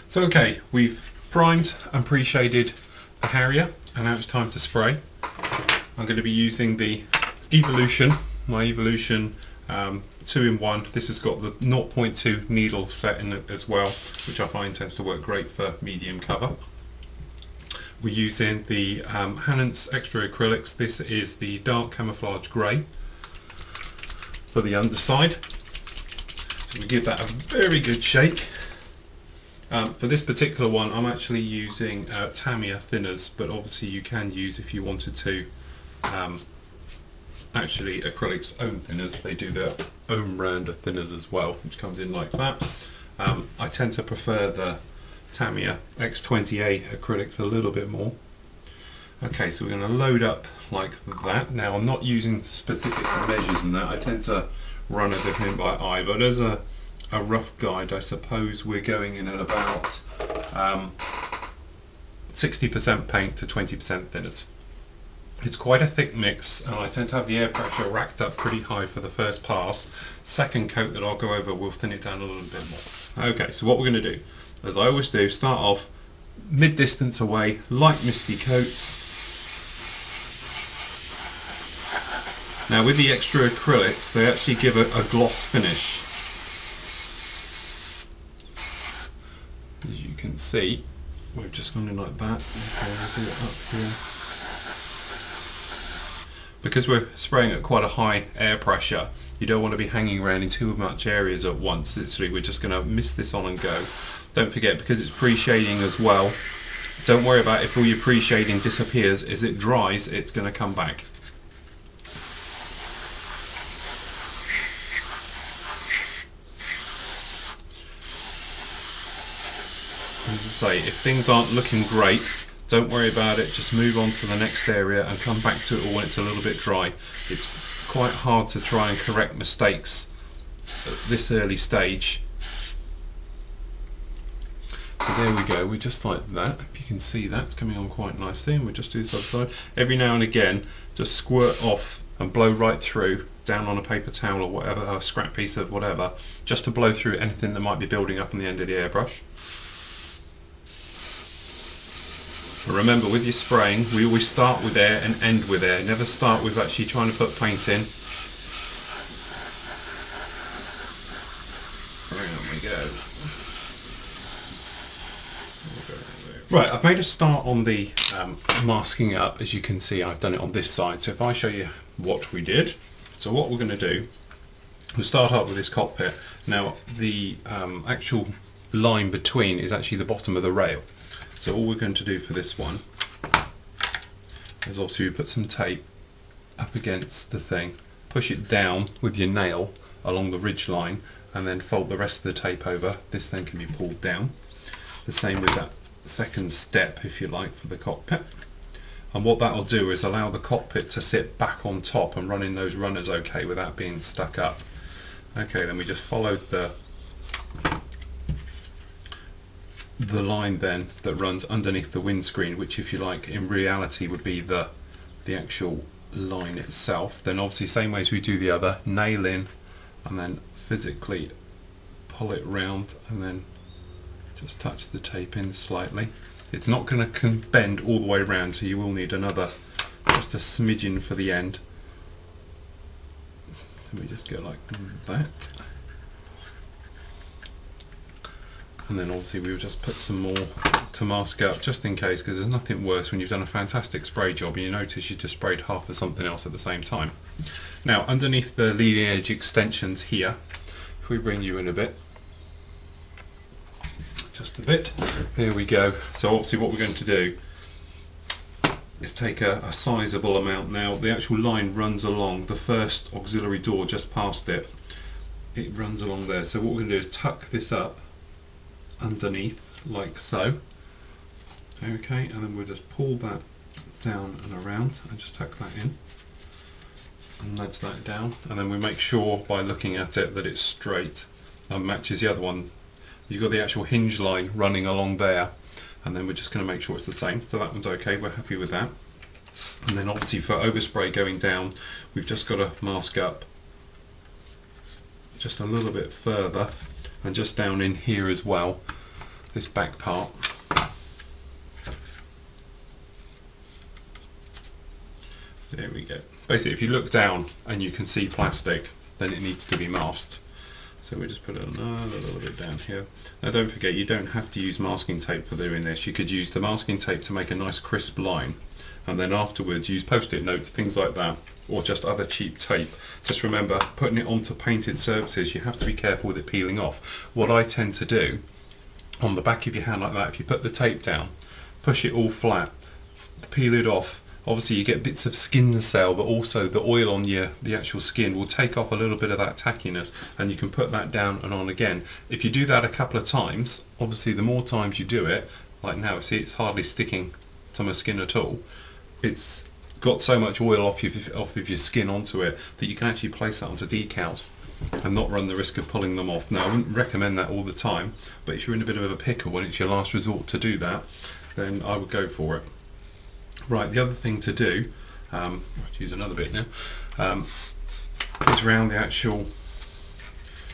So okay, we've primed and pre-shaded the Harrier, and now it's time to spray. I'm going to be using the Evolution, my Evolution 2-in-1. This has got the 0.2 needle set in it as well, which I find tends to work great for medium cover. We're using the Hanance Extra Acrylics. This is the dark camouflage grey for the underside. So we give that a very good shake. For this particular one, I'm actually using Tamiya thinners, but obviously you can use, if you wanted to, actually acrylic's own thinners. They do their own brand of thinners as well, which comes in like that. I tend to prefer the Tamiya X20A acrylics a little bit more. Okay, so we're going to load up like that. Now I'm not using specific measures in that. I tend to run everything by eye, but as a rough guide, I suppose we're going in at about 60% paint to 20% thinners. It's quite a thick mix, and I tend to have the air pressure racked up pretty high for the first pass. Second coat that I'll go over will thin it down a little bit more. Okay, so what we're going to do, as I always do, start off mid-distance away, light misty coats. Now with the extra acrylics, they actually give a gloss finish. As you can see, we've just gone in like that. Okay, I'll do it up here. Because we're spraying at quite a high air pressure, you don't want to be hanging around in too much areas at once. Literally, we're just going to mist this on and go. Don't forget, because it's pre-shading as well, don't worry about if all your pre-shading disappears. As it dries, it's going to come back. As I say, if things aren't looking great, don't worry about it, just move on to the next area and come back to it all when it's a little bit dry. It's quite hard to try and correct mistakes at this early stage. So there we go, we're just like that. If you can see that, it's coming on quite nicely, and we'll just do this other side. Every now and again, just squirt off and blow right through, down on a paper towel or whatever, a scrap piece of whatever, just to blow through anything that might be building up on the end of the airbrush. Remember, with your spraying, we always start with air and end with air. Never start with actually trying to put paint in. There we go. Right, I've made a start on the masking up. As you can see, I've done it on this side. So if I show you what we did. So what we're going to do, we'll start up with this cockpit. Now, the actual line between is actually the bottom of the rail. So all we're going to do for this one is obviously you put some tape up against the thing, push it down with your nail along the ridge line, and then fold the rest of the tape over. This then can be pulled down. The same with that second step, if you like, for the cockpit. And what that will do is allow the cockpit to sit back on top and run in those runners okay without being stuck up. Okay, then we just followed the line then that runs underneath the windscreen, which, if you like, in reality would be the actual line itself. Then obviously, same way as we do the other, nail in and then physically pull it round and then just touch the tape in slightly. It's not going to bend all the way around, so you will need another, just a smidgen for the end. So we just go like that. And then obviously we'll just put some more to mask up, just in case, because there's nothing worse when you've done a fantastic spray job and you notice you just sprayed half of something else at the same time. Now, underneath the leading edge extensions here, if we bring you in a bit, just a bit, there we go. So obviously what we're going to do is take a sizable amount. Now, the actual line runs along the first auxiliary door just past it. It runs along there. So what we're going to do is tuck this up underneath like so. Okay, and then we'll just pull that down and around and just tuck that in and nudge that down, and then we make sure by looking at it that it's straight and matches the other one. You've got the actual hinge line running along there, and then we're just going to make sure it's the same. So that one's okay, we're happy with that. And then obviously for overspray going down, we've just got to mask up just a little bit further and just down in here as well. this back part. There we go. Basically, if you look down and you can see plastic, then it needs to be masked. So we just put it a little bit down here. Now don't forget, you don't have to use masking tape for doing this. You could use the masking tape to make a nice crisp line, and then afterwards use post-it notes, things like that, or just other cheap tape. Just remember, putting it onto painted surfaces, you have to be careful with it peeling off. What I tend to do, on the back of your hand like that, if you put the tape down, push it all flat, peel it off. Obviously you get bits of skin cell, but also the oil on the actual skin will take off a little bit of that tackiness, and you can put that down and on again. If you do that a couple of times, obviously the more times you do it, like now, see, it's hardly sticking to my skin at all. It's got so much oil off of your skin onto it that you can actually place that onto decals and not run the risk of pulling them off. Now I wouldn't recommend that all the time, but if you're in a bit of a pickle and it's your last resort to do that, then I would go for it. Right, the other thing to do, I'll use another bit now, is around the actual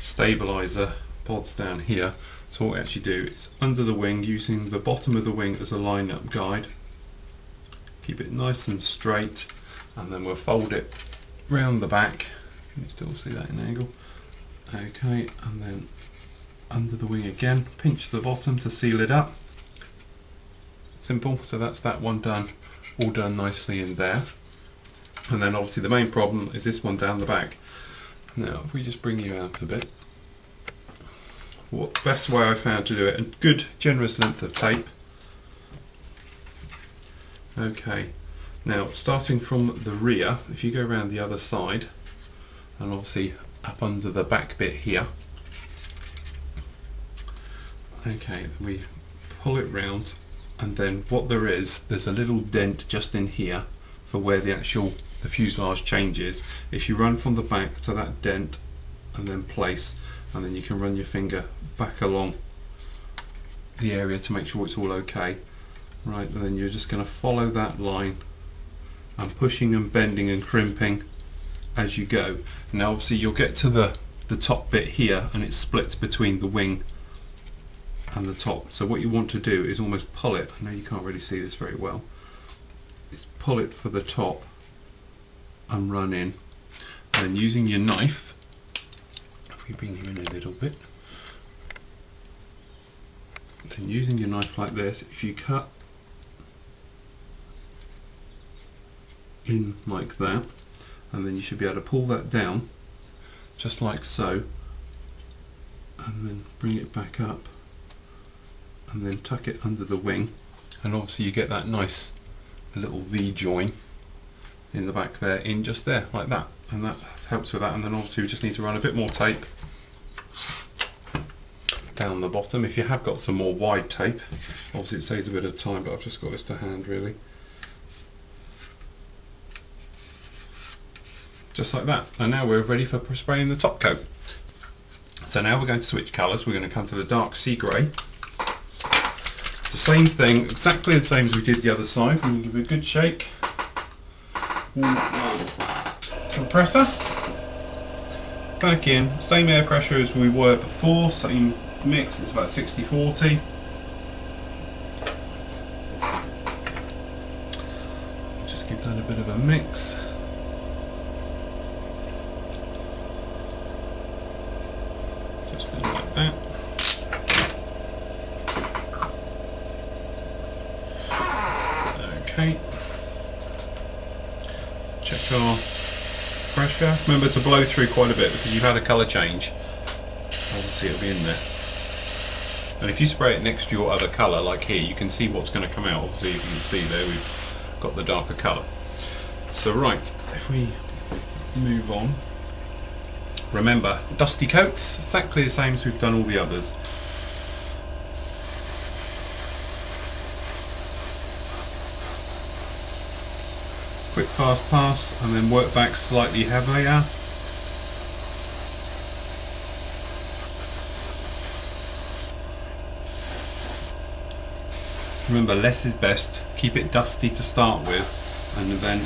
stabilizer pods down here. So what we actually do is under the wing, using the bottom of the wing as a line-up guide, keep it nice and straight, and then we'll fold it round the back. You can still see that in angle. Okay, and then under the wing again, pinch the bottom to seal it up. Simple, so that's that one done. All done nicely in there. And then obviously the main problem is this one down the back. Now if we just bring you out a bit, what best way I found to do it, a good generous length of tape. Okay, now starting from the rear, if you go around the other side and obviously up under the back bit here, okay, we pull it round. And then what there's a little dent just in here for where the fuselage changes. If you run from the back to that dent and then place, and then you can run your finger back along the area to make sure it's all okay. Right, and then you're just going to follow that line and pushing and bending and crimping as you go. Now obviously you'll get to the top bit here and it splits between the wing and the top. So what you want to do is almost pull it. I know you can't really see this very well. Is pull it for the top and run in. And using your knife, if we bring you in a little bit, then using your knife like this, if you cut in like that, and then you should be able to pull that down just like so, and then bring it back up, and then tuck it under the wing, and obviously you get that nice little V join in the back there, in just there like that, and that helps with that. And then obviously we just need to run a bit more tape down the bottom. If you have got some more wide tape, obviously it saves a bit of time, but I've just got this to hand really. Just like that, and now we're ready for spraying the top coat. So now we're going to switch colours. We're going to come to the dark sea grey. It's the same thing, exactly the same as we did the other side. We're going to give it a good shake. Compressor. Back in, same air pressure as we were before, same mix, it's about 60-40. Just give that a bit of a mix. Just like that. Okay. Check our pressure. Remember to blow through quite a bit because you've had a colour change. Obviously it'll be in there. And if you spray it next to your other colour, like here, you can see what's going to come out. Obviously you can see there we've got the darker colour. So right, if we move on. Remember, dusty coats, exactly the same as we've done all the others. Quick fast pass and then work back slightly heavier. Remember, less is best. Keep it dusty to start with, and then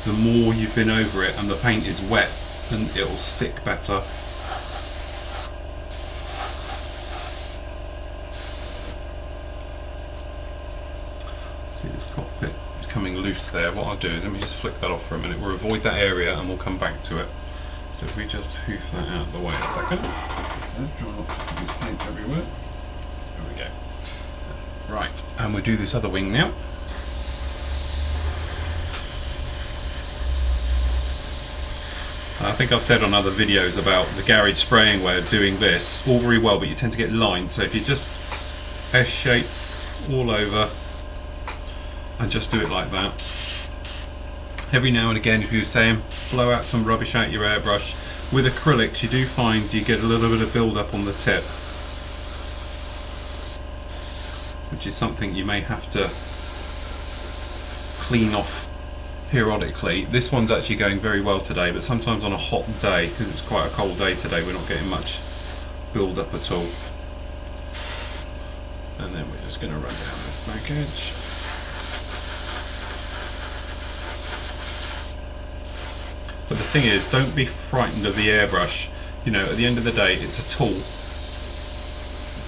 the more you've been over it and the paint is wet, and it'll stick better. loose there, what I'll do is let me just flick that off for a minute. We'll avoid that area and we'll come back to it. So if we just hoof that out of the way a second. It says try not to produce paint everywhere. There we go. Right, and we'll do this other wing now. I think I've said on other videos about the garage spraying way of doing this, all very well, but you tend to get lines. So if you just S-shapes all over and just do it like that. Every now and again, if you were saying, blow out some rubbish out your airbrush. With acrylics, you do find you get a little bit of build up on the tip, which is something you may have to clean off periodically. This one's actually going very well today, but sometimes on a hot day, because it's quite a cold day today, we're not getting much build up at all. And then we're just going to run down this back edge. But the thing is, don't be frightened of the airbrush. You know, at the end of the day, it's a tool.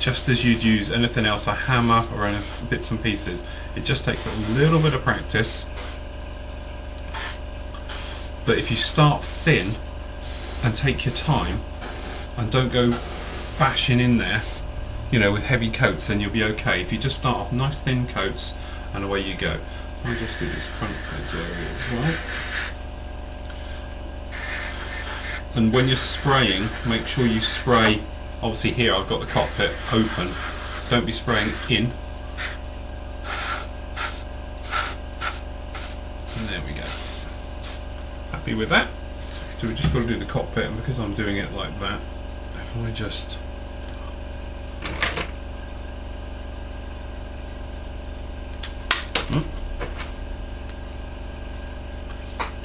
Just as you'd use anything else, a hammer or any bits and pieces. It just takes a little bit of practice. But if you start thin and take your time and don't go bashing in there, you know, with heavy coats, then you'll be okay. If you just start off nice thin coats and away you go. I'll just do this front edge area as well. And when you're spraying, make sure you spray, obviously here I've got the cockpit open, don't be spraying in. And there we go. Happy with that? So we just got to do the cockpit, and because I'm doing it like that, if I just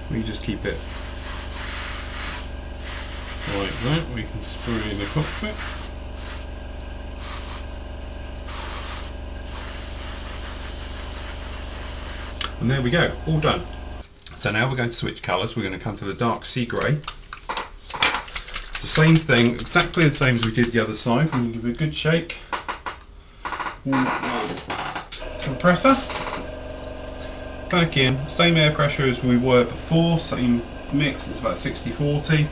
we just keep it like that, we can spray the cockpit. And there we go, all done. So now we're going to switch colours. We're going to come to the dark sea grey. It's the same thing, exactly the same as we did the other side. We're going to give it a good shake. Compressor. Back in, same air pressure as we were before, same mix, it's about 60-40.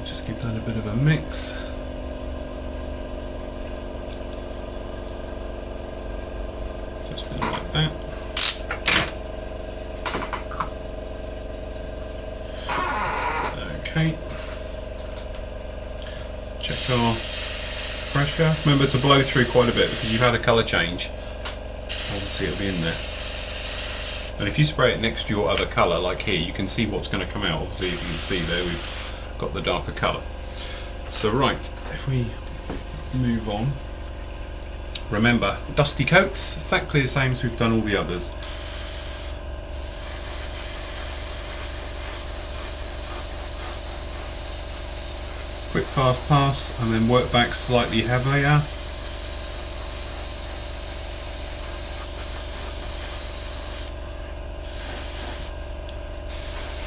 Just give that a bit of a mix. Just do like that. Okay. Check our pressure. Remember to blow through quite a bit because you've had a colour change. Obviously it'll be in there. And if you spray it next to your other colour, like here, you can see what's going to come out. Obviously you can see there we've got the darker colour. So right, if we move on. Remember, dusty coats, exactly the same as we've done all the others. Quick fast pass and then work back slightly heavier.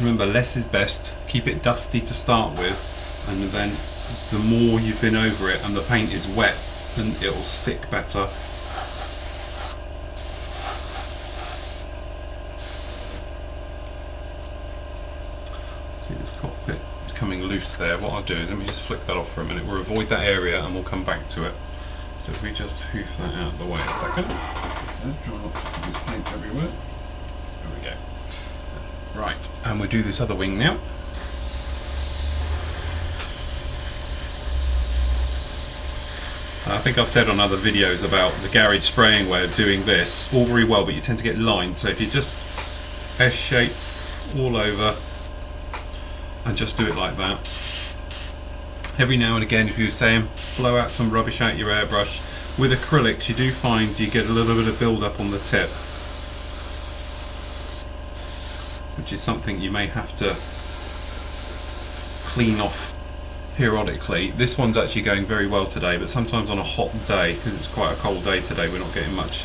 Remember, less is best. Keep it dusty to start with, and then the more you've been over it and the paint is wet, then it'll stick better. See, this cockpit is coming loose there. What I'll do is let me just flick that off for a minute. We'll avoid that area and we'll come back to it. So if we just hoof that out of the way a second. It says try not to produce paint everywhere. There we go. Right, and we'll do this other wing now. I think I've said on other videos about the garage spraying way of doing this, all very well, but you tend to get lines. So if you just S-shapes all over and just do it like that. Every now and again, if you were saying, blow out some rubbish out your airbrush. With acrylics, you do find you get a little bit of build up on the tip, which is something you may have to clean off periodically. This one's actually going very well today, but sometimes on a hot day, because it's quite a cold day today, we're not getting much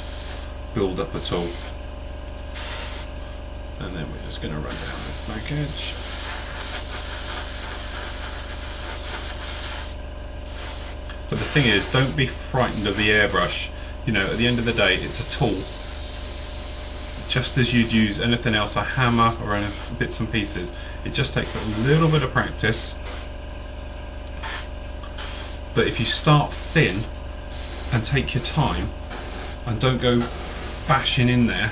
build up at all. And then we're just going to run down this back edge. But the thing is, don't be frightened of the airbrush. You know, at the end of the day, it's a tool. Just as you'd use anything else, a hammer or any bits and pieces, it just takes a little bit of practice. But if you start thin and take your time and don't go bashing in there,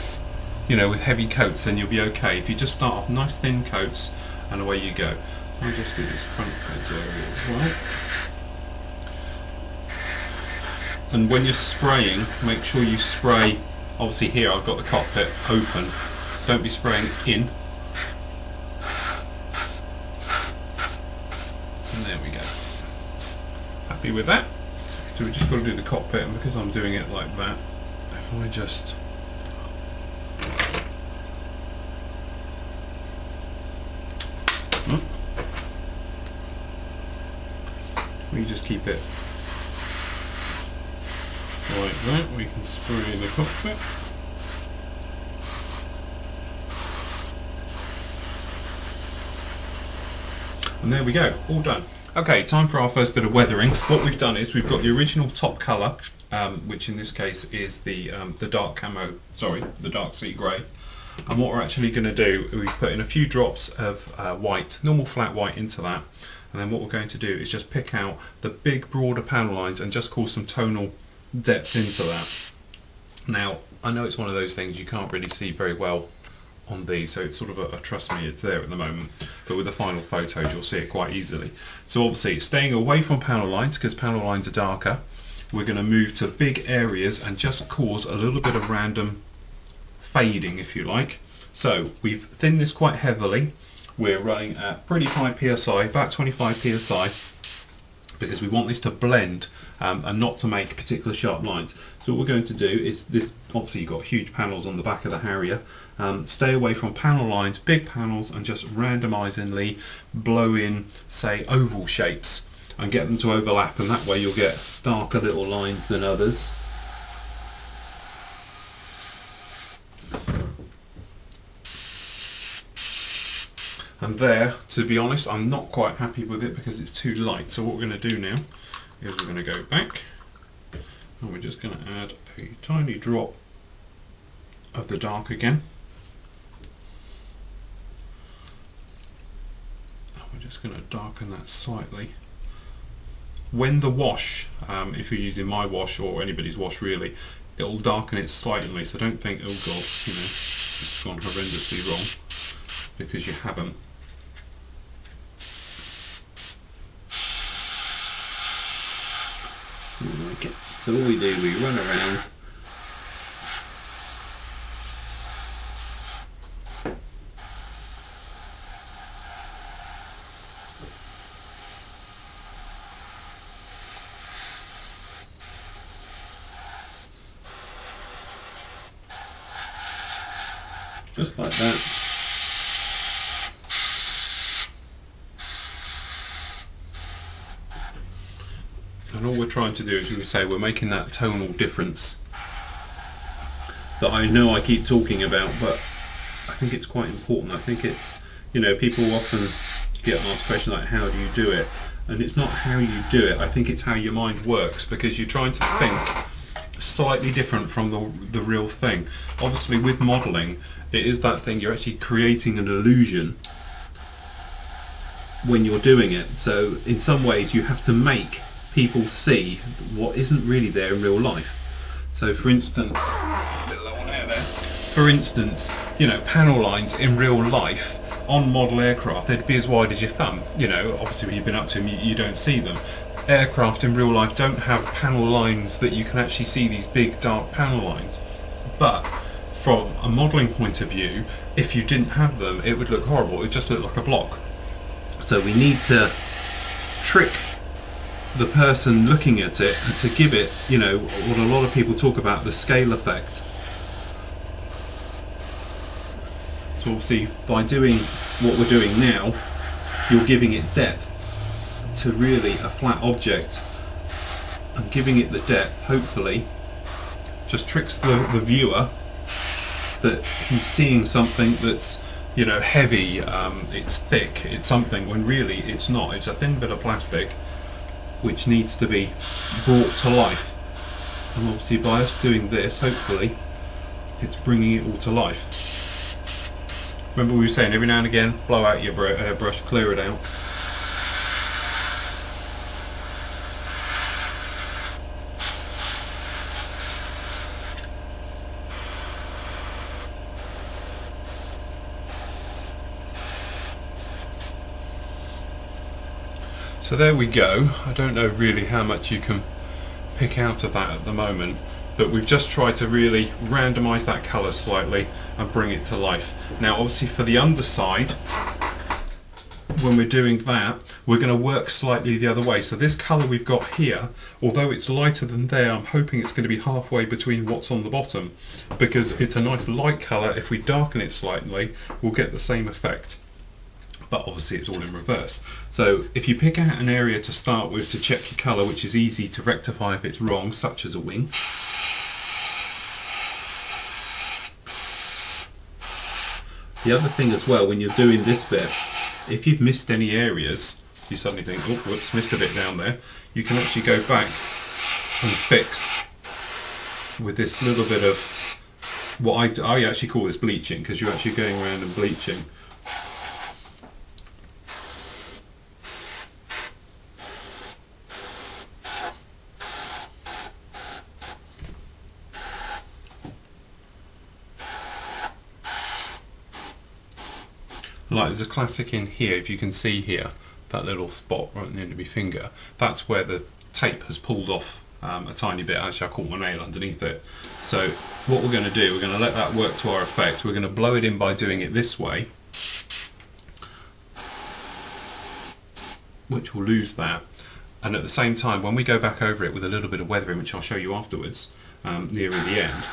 you know, with heavy coats, then you'll be okay. If you just start off nice thin coats and away you go. Let me just do this front edge area as well. And when you're spraying, make sure you spray, obviously here I've got the cockpit open, don't be spraying in. And there we go. Happy with that? So we just got to do the cockpit, and because I'm doing it like that, if I just we just keep it like that, we can spray the cockpit. And there we go, all done. Okay, time for our first bit of weathering. What we've done is we've got the original top colour, which in this case is the dark camo, sorry, the dark sea grey. And what we're actually going to do, we've put in a few drops of white, normal flat white into that. And then what we're going to do is just pick out the big broader panel lines and just cause some tonal depth into that. Now, I know it's one of those things you can't really see very well on these, so it's sort of a trust me, it's there at the moment, but with the final photos you'll see it quite easily. So obviously staying away from panel lines, because panel lines are darker, we're going to move to big areas and just cause a little bit of random fading, if you like. So we've thinned this quite heavily. We're running at pretty high PSI, about 25 PSI, because we want this to blend and not to make particular sharp lines. So what we're going to do is this, obviously you've got huge panels on the back of the Harrier, stay away from panel lines, big panels, and just randomizingly blow in, say, oval shapes and get them to overlap, and that way you'll get darker little lines than others. And there, to be honest, I'm not quite happy with it because it's too light. So what we're going to do now is we're going to go back and we're just going to add a tiny drop of the dark again. And we're just going to darken that slightly. When the wash, if you're using my wash or anybody's wash really, it'll darken it slightly. So don't think, oh god, you know, it's gone horrendously wrong, because you haven't. Like it. So all we do, we run around, just like that. And all we're trying to do is, we say, we're making that tonal difference that I know I keep talking about, but I think it's quite important. I think it's, you know, people often get asked questions like, how do you do it? And it's not how you do it, I think it's how your mind works, because you're trying to think slightly different from the real thing. Obviously with modelling, it is that thing, you're actually creating an illusion when you're doing it. So in some ways you have to make people see what isn't really there in real life. So for instance, a bit low on air there. For instance, you know, panel lines in real life on model aircraft, they'd be as wide as your thumb. You know, obviously when you've been up to them, you don't see them. Aircraft in real life don't have panel lines that you can actually see, these big dark panel lines. But from a modelling point of view, if you didn't have them, it would look horrible. It would just look like a block. So we need to trick the person looking at it and to give it, you know, what a lot of people talk about, the scale effect. So obviously by doing what we're doing now, you're giving it depth to really a flat object, and giving it the depth hopefully just tricks the viewer that he's seeing something that's, you know, heavy, it's thick, it's something, when really it's not. It's a thin bit of plastic which needs to be brought to life. And obviously by us doing this, hopefully, it's bringing it all to life. Remember we were saying every now and again, blow out your brush, clear it out. So there we go. I don't know really how much you can pick out of that at the moment, but we've just tried to really randomize that color slightly and bring it to life. Now obviously for the underside, when we're doing that, we're going to work slightly the other way. So this color we've got here, although it's lighter than there, I'm hoping it's going to be halfway between what's on the bottom, because it's a nice light color. If we darken it slightly, we'll get the same effect. But obviously it's all in reverse. So if you pick out an area to start with to check your colour, which is easy to rectify if it's wrong, such as a wing. The other thing as well, when you're doing this bit, if you've missed any areas, you suddenly think, oh, whoops, missed a bit down there, you can actually go back and fix with this little bit of what I actually call this bleaching, because you're actually going around and bleaching. Like there's a classic in here, if you can see here, that little spot right at the end of my finger, that's where the tape has pulled off a tiny bit. Actually I caught my nail underneath it. So what we're going to do, we're going to let that work to our effect. We're going to blow it in by doing it this way, which will lose that. And at the same time, when we go back over it with a little bit of weathering, which I'll show you afterwards, nearing the end,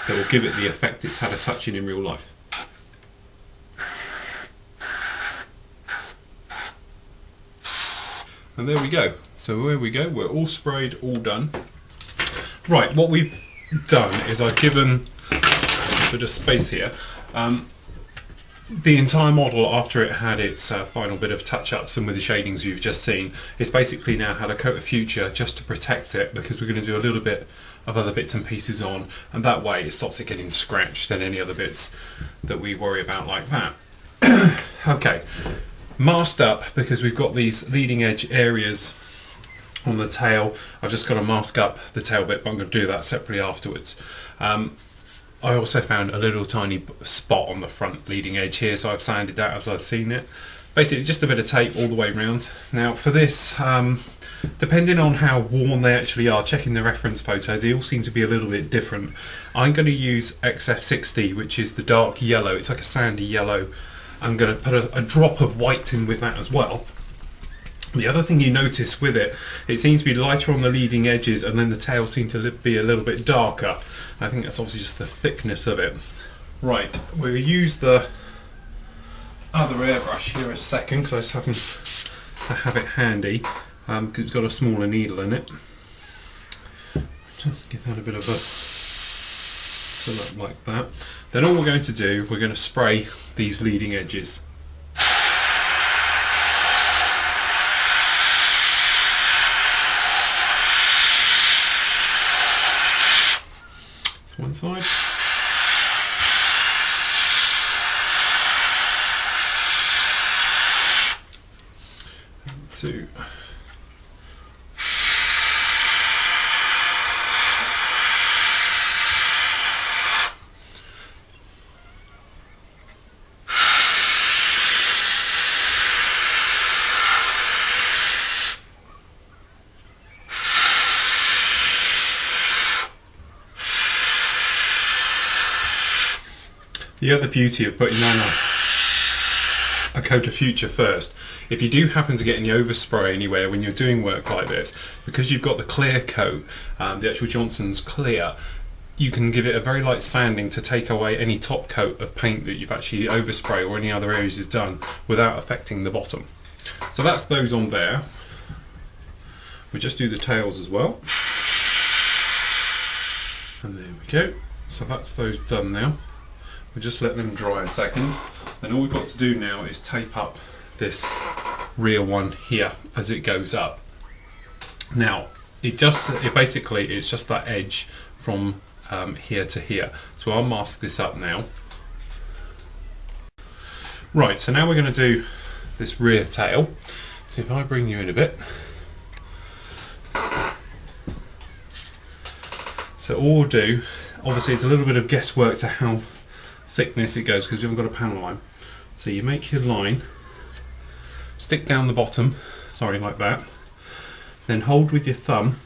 that will give it the effect it's had a touch in real life. And there we go. So there we go. We're all sprayed, all done. Right, what we've done is I've given a bit of space here. The entire model, after it had its final bit of touch-ups and with the shadings you've just seen, it's basically now had a coat of Future just to protect it, because we're going to do a little bit of other bits and pieces on, and that way it stops it getting scratched and any other bits that we worry about like that. Okay. Masked up, because we've got these leading edge areas on the tail. I've just got to mask up the tail bit, but I'm going to do that separately afterwards. I also found a little tiny spot on the front leading edge here, so I've sanded that as I've seen it. Basically just a bit of tape all the way around. Now for this, depending on how worn they actually are, checking the reference photos, they all seem to be a little bit different. I'm going to use XF60, which is the dark yellow. It's like a sandy yellow. I'm going to put a drop of white in with that as well. The other thing you notice with it, it seems to be lighter on the leading edges, and then the tail seems to be a little bit darker. I think that's obviously just the thickness of it. Right, we'll use the other airbrush here a second, because I just happen to have it handy, because it's got a smaller needle in it. Just give that a bit of a fill up like that. Then all we're going to do, we're going to spray these leading edges. So one side. And two. The other beauty of putting on a coat of Future first, if you do happen to get any overspray anywhere when you're doing work like this, because you've got the clear coat, the actual Johnson's clear, you can give it a very light sanding to take away any top coat of paint that you've actually overspray or any other areas you've done without affecting the bottom. So that's those on there. We'll just do the tails as well. And there we go. So that's those done now. We'll just let them dry a second. Then all we've got to do now is tape up this rear one here as it goes up. Now, basically it's just that edge from here to here. So I'll mask this up now. Right, so now we're going to do this rear tail. So if I bring you in a bit. So all we'll do, obviously it's a little bit of guesswork to how thickness it goes because we haven't got a panel line. So you make your line, stick down the bottom, sorry, like that, then hold with your thumb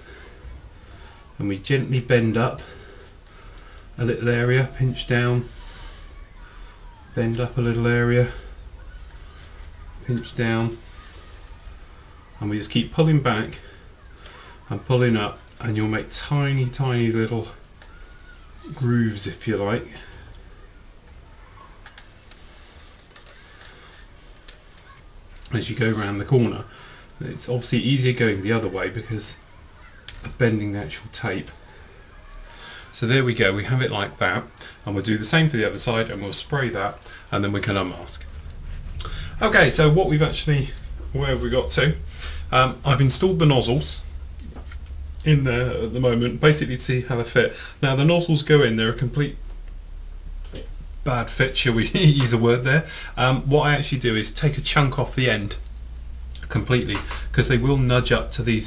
and we gently bend up a little area, pinch down, bend up a little area, pinch down, and we just keep pulling back and pulling up, and you'll make tiny little grooves, if you like. As you go around the corner. It's obviously easier going the other way because of bending the actual tape. So there we go, we have it like that, and we'll do the same for the other side, and we'll spray that, and then we can unmask. Okay, so where have we got to? I've installed the nozzles in there at the moment, basically to see how they fit. Now the nozzles go in, they're a complete bad fit, shall we use a word there. What I actually do is take a chunk off the end completely, because they will nudge up to the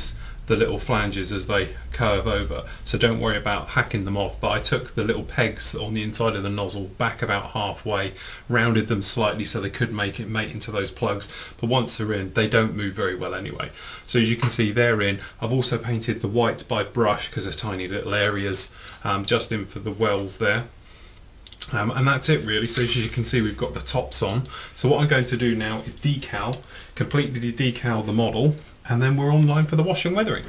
little flanges as they curve over, so don't worry about hacking them off. But I took the little pegs on the inside of the nozzle back about halfway, rounded them slightly so they could make it mate into those plugs, but once they're in they don't move very well anyway. So as you can see they're in. I've also painted the white by brush because they're tiny little areas just in for the wells there. And that's it really. So as you can see we've got the tops on. So what I'm going to do now is completely decal the model, and then we're online for the wash and weathering.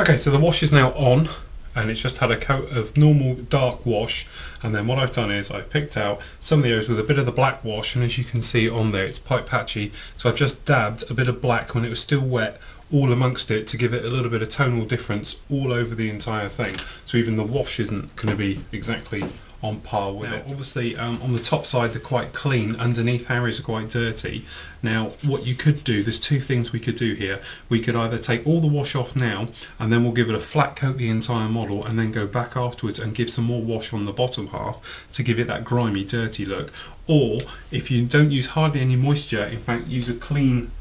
Okay, so the wash is now on, and it's just had a coat of normal dark wash, and then what I've done is I've picked out some of the areas with a bit of the black wash, and as you can see on there it's quite patchy, so I've just dabbed a bit of black when it was still wet all amongst it to give it a little bit of tonal difference all over the entire thing, so even the wash isn't going to be exactly on par with it. Obviously on the top side they're quite clean, underneath Harriers are quite dirty. Now what you could do, there's two things we could do here. We could either take all the wash off now and then we'll give it a flat coat the entire model, and then go back afterwards and give some more wash on the bottom half to give it that grimy dirty look. Or if you don't use hardly any moisture, in fact use a clean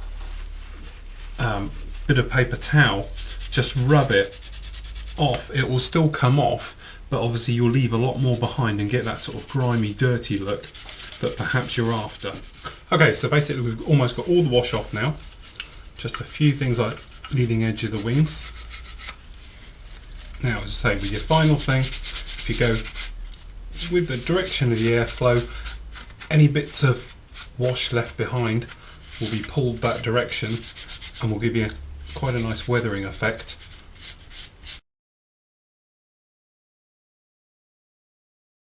bit of paper towel, just rub it off, it will still come off, but obviously you'll leave a lot more behind and get that sort of grimy, dirty look that perhaps you're after. Okay, so basically we've almost got all the wash off now. Just a few things like leading edge of the wings. Now, as I say, with your final thing, if you go with the direction of the airflow, any bits of wash left behind will be pulled that direction and will give you quite a nice weathering effect.